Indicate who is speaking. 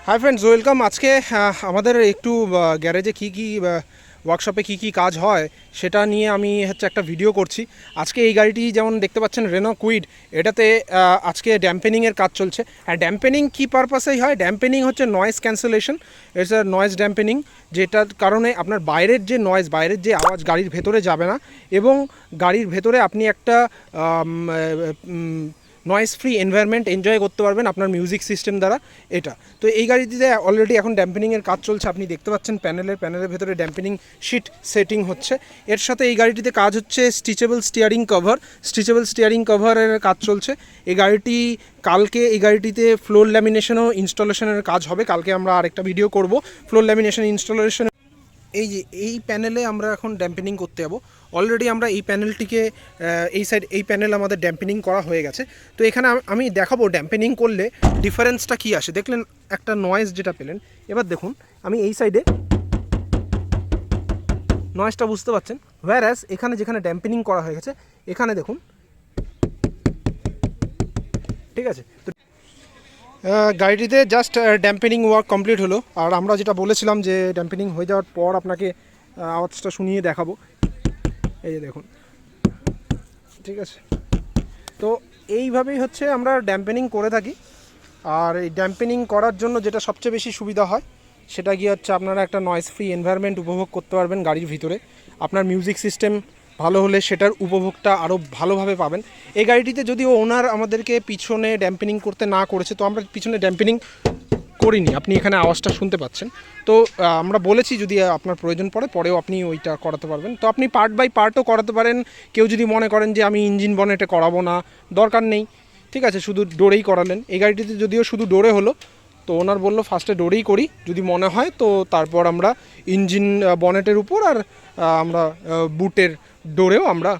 Speaker 1: Hi friends, welcome. আজকে আমাদের একটু গ্যারেজে কী ওয়ার্কশপে কী কাজ হয় সেটা নিয়ে আমি একটা ভিডিও করছি। আজকে এই গাড়িটি যেমন দেখতে পাচ্ছেন, রেনো কুইড, এটাতে আজকে ড্যাম্পেনিংয়ের কাজ চলছে। আর ড্যাম্পেনিং কী পারপাসেই হয়? ড্যাম্পেনিং হচ্ছে noise cancellation. It's a noise dampening, যেটার কারণে আপনার বাইরের যে নয়েজ, বাইরের যে আওয়াজ গাড়ির ভেতরে যাবে না, এবং গাড়ির ভেতরে আপনি একটা নয়েজ ফ্রি এনভায়রনমেন্ট এনজয় করতে পারবেন আপনার মিউজিক সিস্টেম দ্বারা। এটা তো এই গাড়িটিতে অলরেডি এখন ড্যাম্পেনিংয়ের কাজ চলছে। আপনি দেখতে পাচ্ছেন প্যানেলের ভেতরে ড্যাম্পেনিং শিট সেটিং হচ্ছে। এর সাথে এই গাড়িটিতে কাজ হচ্ছে স্টিচেবল স্টিয়ারিং কভারের কাজ চলছে। এই গাড়িটি কালকে এই গাড়িটিতে ফ্লোর ল্যামিনেশনও ইনস্টলেশনের কাজ হবে। কালকে আমরা আরেকটা ভিডিও করব ফ্লোর ল্যামিনেশন ইনস্টলেশন। এই প্যানেলে আমরা এখন ড্যাম্পেনিং করতে যাবো। অলরেডি আমরা এই প্যানেলটিকে এই প্যানেল আমাদের ড্যাম্পেনিং করা হয়ে গেছে। তো এখানে আমি দেখাবো ড্যাম্পেনিং করলে ডিফারেন্সটা কী আসে। দেখলেন একটা নয়েজ যেটা পেলেন, এবার দেখুন আমি এই সাইডে নয়েজটা বুঝতে পারছেন। হোয়ারাস এখানে যেখানে ড্যাম্পেনিং করা হয়ে গেছে, এখানে দেখুন, ঠিক আছে। তো গাড়িটিতে জাস্ট ড্যাম্পেনিং ওয়ার্ক কমপ্লিট হলো। আর আমরা যেটা বলেছিলাম যে ড্যাম্পেনিং হয়ে যাওয়ার পর আপনাকে আওয়াজটা শুনিয়ে দেখাবো। এই যে দেখুন, ঠিক আছে। তো এইভাবেই আমরা ড্যাম্পেনিং করে থাকি। আর এই ড্যাম্পেনিং করার জন্য যেটা সবচেয়ে বেশি সুবিধা হয় সেটা গিয়ে আপনারা একটা নয়েজ ফ্রি এনভায়রনমেন্ট উপভোগ করতে পারবেন গাড়ির ভিতরে। আপনার মিউজিক সিস্টেম ভালো হলে সেটার উপভোগটা আরও ভালোভাবে পাবেন। এই গাড়িটিতে যদিও ওনার আমাদেরকে পিছনে ড্যাম্পেনিং করতে না করেছে, তো আমরা পিছনে ড্যাম্পেনিং করিনি। আপনি এখানে আওয়াজটা শুনতে পাচ্ছেন। তো আমরা বলেছি যদি আপনার প্রয়োজন পরেও আপনি ওইটা করাতে পারবেন। তো আপনি পার্ট বাই পার্টও করাতে পারেন। কেউ যদি মনে করেন যে আমি ইঞ্জিন বনেটে করাবো না, দরকার নেই, ঠিক আছে, শুধু ডোরেই করালেন। এই গাড়িটিতে যদিও শুধু ডোরে হলো, তো ওনার বললো ফার্স্টে ডোরেই করি, যদি মনে হয় তো তারপর আমরা ইঞ্জিন বনেটের উপর আর আমরা বুটের ডোরেও আমরা